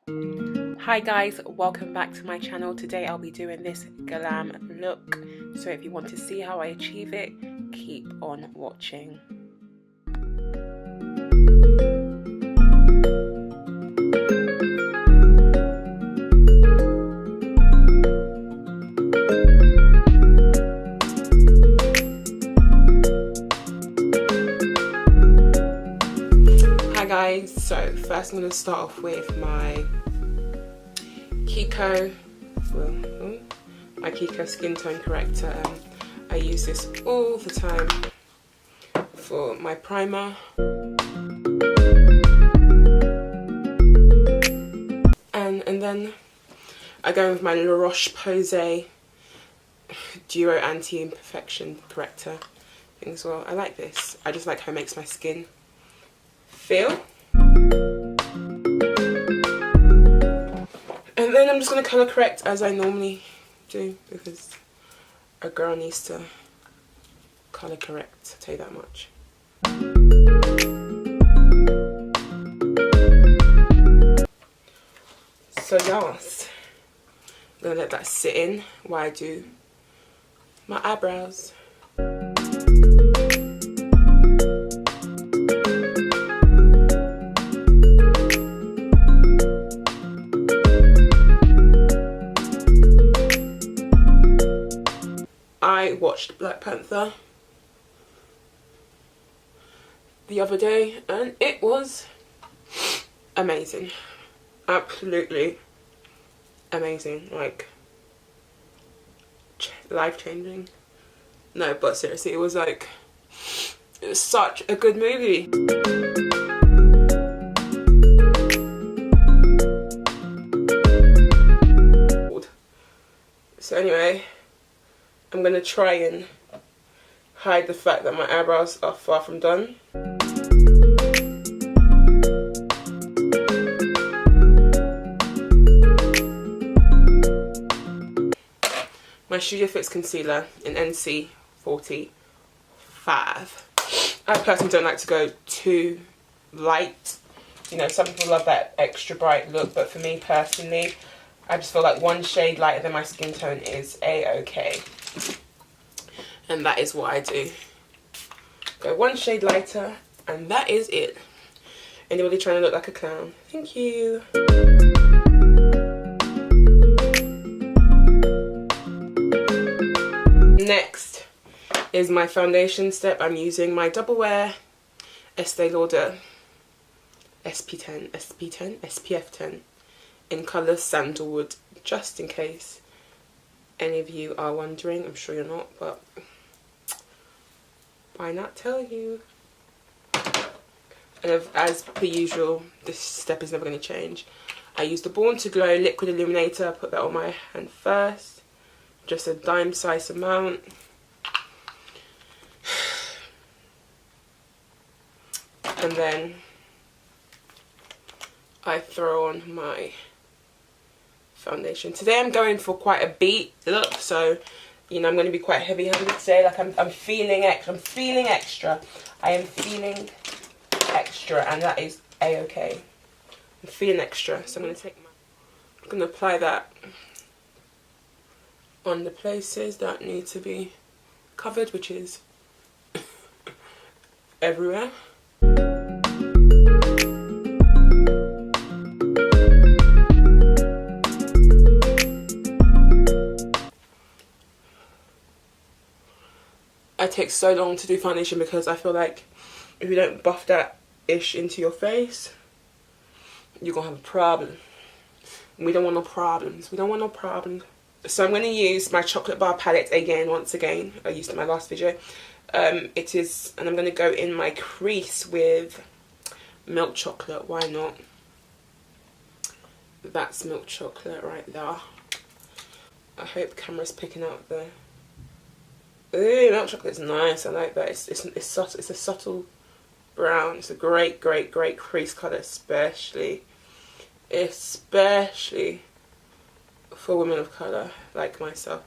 Hi guys, welcome back to my channel. Today I'll be doing this glam look, so if you want to see how I achieve it, keep on watching. Hi guys, so first I'm going to start off with my Kiko skin tone corrector. I use this all the time for my primer. And then I go with my La Roche-Posay Duo Anti-Imperfection Corrector thing as well. I like this. I just like how it makes my skin feel. And then I'm just going to colour correct as I normally do, because a girl needs to colour correct, I'll tell you that much. So last, I'm going to let that sit in while I do my eyebrows. I watched Black Panther the other day and it was amazing. Absolutely amazing. Like, life-changing. No, but seriously, it was such a good movie. So anyway, I'm going to try and hide the fact that my eyebrows are far from done. My Studio Fix concealer in NC 45. I personally don't like to go too light. You know, some people love that extra bright look, but for me personally, I just feel like one shade lighter than my skin tone is a-okay. And that is what I do. Go one shade lighter, and that is it. Anybody trying to look like a clown? Thank you. Next is my foundation step. I'm using my Double Wear Estee Lauder SPF 10 in colour Sandalwood, just in case any of you are wondering. I'm sure you're not, but why not tell you? And as per usual, this step is never going to change. I use the Born to Glow Liquid Illuminator. I put that on my hand first, just a dime size amount. And then I throw on my foundation. Today I'm going for quite a beat look, so you know I'm going to be quite heavy-handed today. Like I'm feeling extra. I am feeling extra, and that is a-okay. I'm feeling extra, so I'm going to apply that on the places that need to be covered, which is everywhere. I take so long to do foundation because I feel like if you don't buff that ish into your face, you're gonna have a problem. And we don't want no problems. We don't want no problems. So I'm going to use my chocolate bar palette again, once again. I used it in my last video. And I'm going to go in my crease with milk chocolate. Why not? That's milk chocolate right there. I hope the camera's picking out the... Ooh, milk chocolate's nice. I like that. It's subtle. It's a subtle brown. It's a great crease colour, especially for women of colour like myself.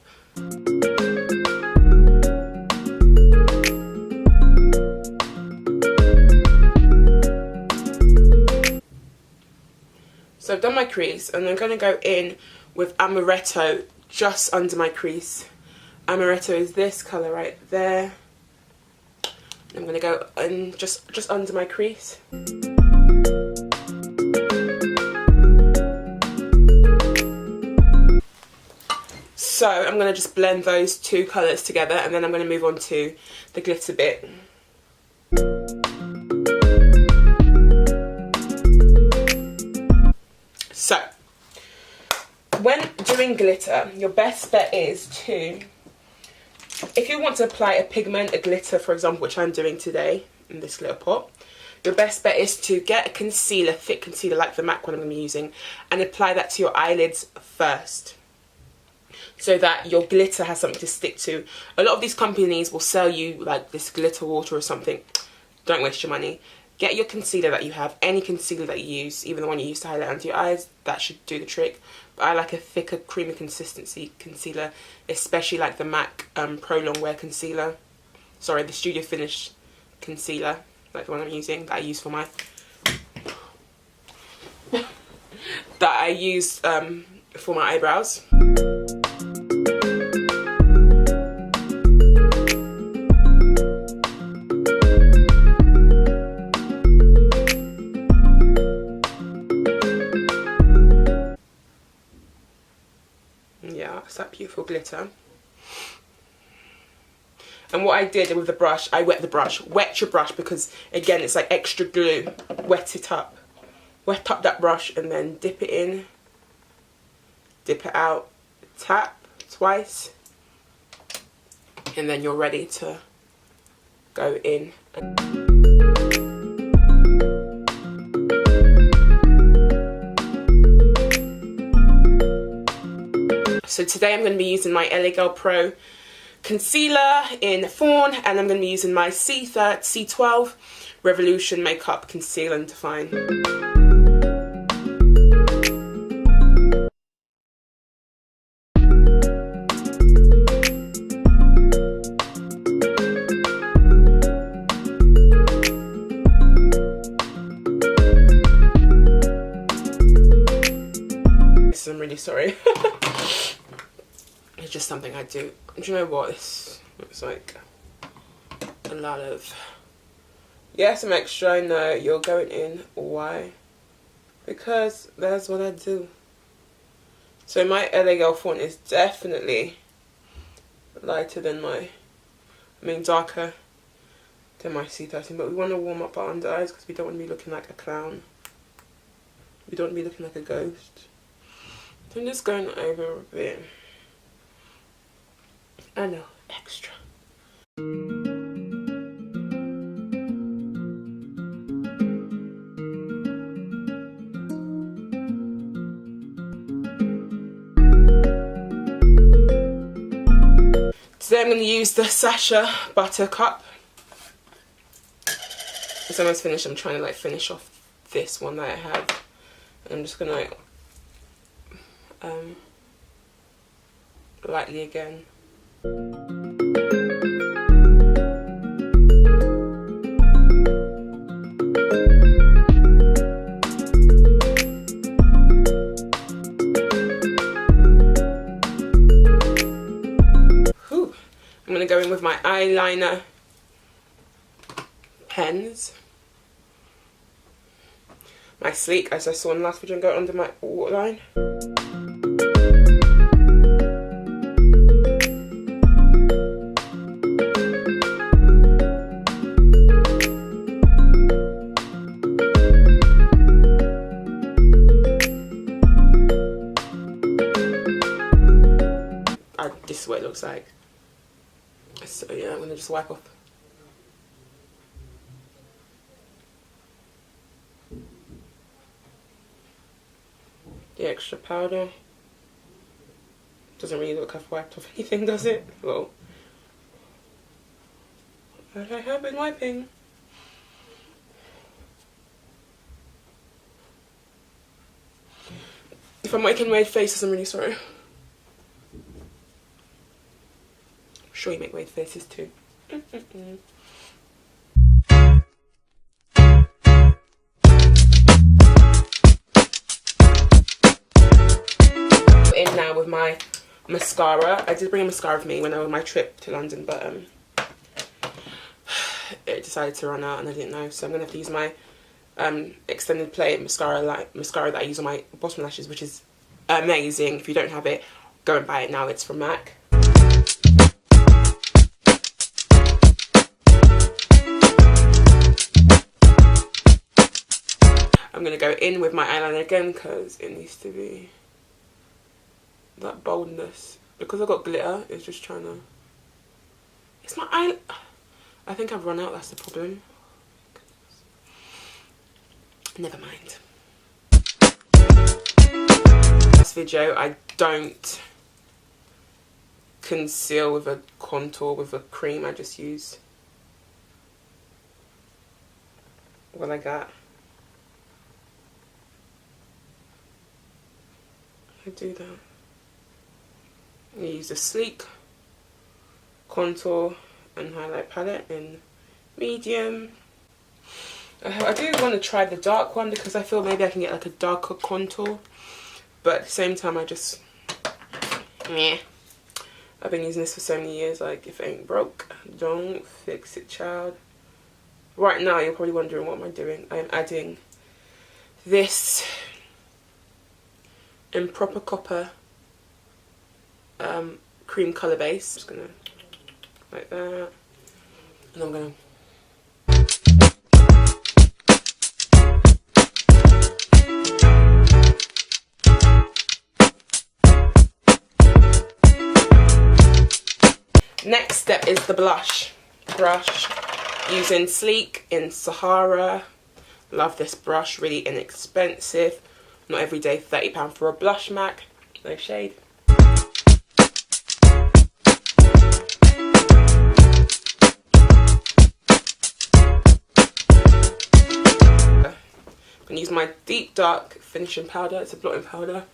So I've done my crease, and I'm going to go in with Amaretto just under my crease. Amaretto is this colour right there. I'm going to go in just under my crease. So I'm going to just blend those two colours together, and then I'm going to move on to the glitter bit. So, when doing glitter, your best bet is to, if you want to apply a pigment, a glitter for example, which I'm doing today in this little pot, your best bet is to get a concealer, thick concealer like the MAC one I'm going to be using, and apply that to your eyelids first, so that your glitter has something to stick to. A lot of these companies will sell you like this glitter water or something. Don't waste your money. Get your concealer that you have, any concealer that you use, even the one you use to highlight under your eyes, that should do the trick. But I like a thicker, creamy consistency concealer, especially like the MAC Pro Longwear concealer. Sorry, the Studio Finish concealer, like the one I'm using, that I use for my... that I use for my eyebrows. Yeah, it's that beautiful glitter. And what I did with the brush, I wet the brush. Wet your brush, because again it's like extra glue. Wet it up. Wet up that brush and then dip it in. Dip it out. Tap twice. And then you're ready to go in. So today I'm going to be using my LA Girl Pro concealer in Fawn, and I'm going to be using my C12 Revolution Makeup Conceal and Define. I'm really sorry. It's just something I do. Do you know what? This looks like a lot of... Yes, I'm extra. I know you're going in. Why? Because that's what I do. So my LA Girl font is definitely lighter than my... darker than my C13. But we want to warm up our under eyes because we don't want to be looking like a clown. We don't want to be looking like a ghost. So I'm just going over a bit. I know, extra. Today I'm going to use the Sacha Buttercup. It's almost finished. I'm trying to like finish off this one that I have. And I'm just going to like lightly again. Whew. I'm going to go in with my eyeliner pens. My Sleek, as I saw in the last video, and go under my waterline. This is what it looks like. So yeah, I'm going to just wipe off. The extra powder. Doesn't really look like I've wiped off anything, does it? Well, but I have been wiping. If I'm making weird faces, I'm really sorry. I'm sure you make weird faces too. now with my mascara. I did bring a mascara with me when I was on my trip to London, but it decided to run out and I didn't know, so I'm gonna have to use my extended play mascara that I use on my bottom lashes, which is amazing. If you don't have it, go and buy it now. It's from MAC. I'm going to go in with my eyeliner again because it needs to be that boldness. Because I've got glitter, it's just trying to... It's my eye... I think I've run out, that's the problem. Never mind. This video, I don't conceal with a contour with a cream. I just use what I got. I do that. I use a sleek contour and highlight palette in medium. I do want to try the dark one because I feel maybe I can get like a darker contour, but at the same time I just meh. I've been using this for so many years, like if it ain't broke, don't fix it, child. Right now you're probably wondering what am I doing. I am adding this Improper Copper cream colour base. Just gonna like that, and I'm gonna next step is the blush brush, using Sleek in Sahara. Love this brush, really inexpensive. Not every day, £30 for a blush MAC, no shade. I'm going to use my deep dark finishing powder, it's a blotting powder.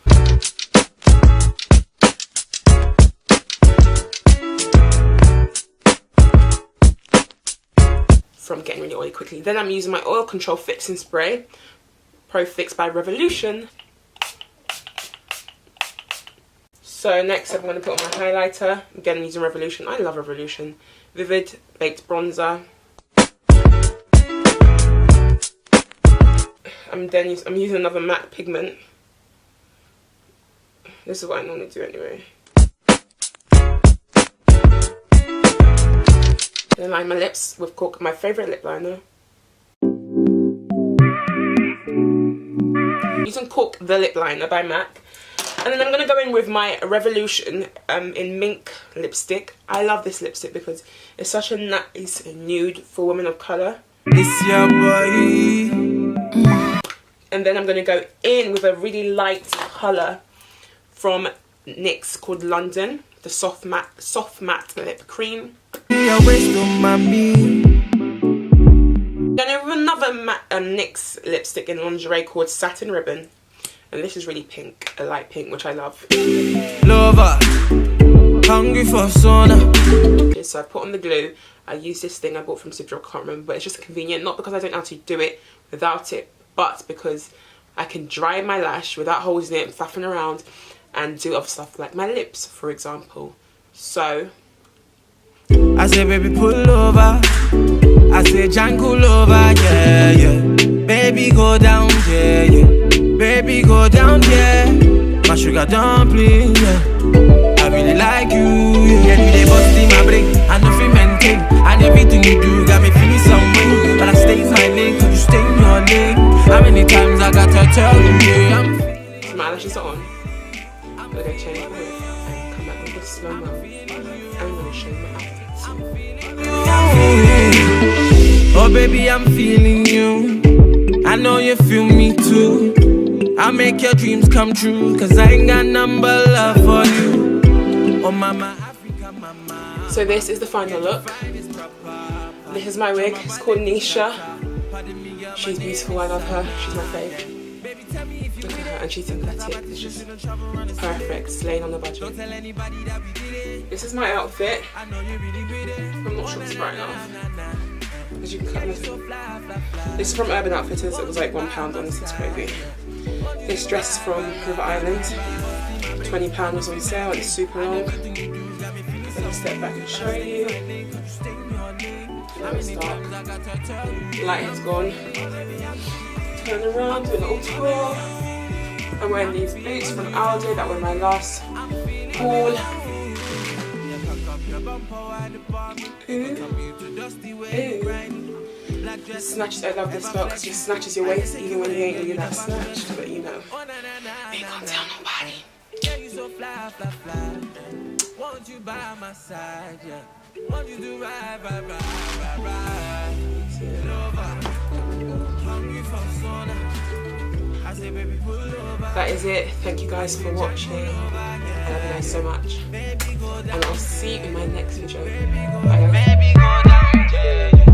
From getting really oily quickly. Then I'm using my oil control fixing spray, Pro Fix by Revolution. So next up I'm going to put on my highlighter. Again using Revolution. I love Revolution. Vivid Baked Bronzer. I'm using another matte pigment. This is what I normally do anyway. Then line my lips with Cork, my favourite lip liner. Using Cork the lip liner by MAC. And then I'm going to go in with my Revolution in Mink lipstick. I love this lipstick because it's such a nice nude for women of colour. It's your boy. And then I'm going to go in with a really light colour from NYX called London. The soft matte lip cream. Then with another matte NYX lipstick in lingerie called Satin Ribbon. And this is really pink, a light pink, which I love. Lover, hungry for sauna. So I put on the glue. I use this thing I bought from Superdrug, I can't remember, but it's just convenient. Not because I don't know how to do it without it, but because I can dry my lash without holding it and faffing around and do other stuff like my lips, for example. So I say, baby, pull over. I say, Janko over, yeah, yeah. Baby, go down, yeah, yeah. Baby, go down, yeah. My sugar dumpling, yeah. I really like you, yeah. You dey bust in my brain, I know feel maintain. And everything you do got me feeling some way. But I stay in my lane, could you stay in your lane? How many times I got to tell you, yeah, I'm feeling. My lashes are on. I'm gonna go change my wig and come back with this slow-mo. I'm gonna show you my outfits. Oh baby, I'm feeling you. I know you feel me too. I'll make your dreams come true, cause I ain't got number love for you. Oh mama, Africa, mama. So this is the final look. This is my wig, it's called Nisha. She's beautiful, I love her, she's my fave. Look at her, and she's synthetic, it's just perfect, slaying on the budget. This is my outfit. I'm not sure it's bright enough. As you can cut this. This is from Urban Outfitters, it was like £1 on this crazy. This dress is from River Island. £20 was on sale and it's super long. Let me step back and show you. Now it's dark. Light has gone. Turn around, do a little tour. I'm wearing these boots from Aldi that were my last haul. Ooh. Snatches, I love this belt because it snatches your waist even when you ain't really that snatched, but you know, ain't gonna tell nobody. Want you by my side, yeah. Want you to ride. That is it. Thank you guys for watching. I love you guys so much. And I'll see you in my next video. Bye guys.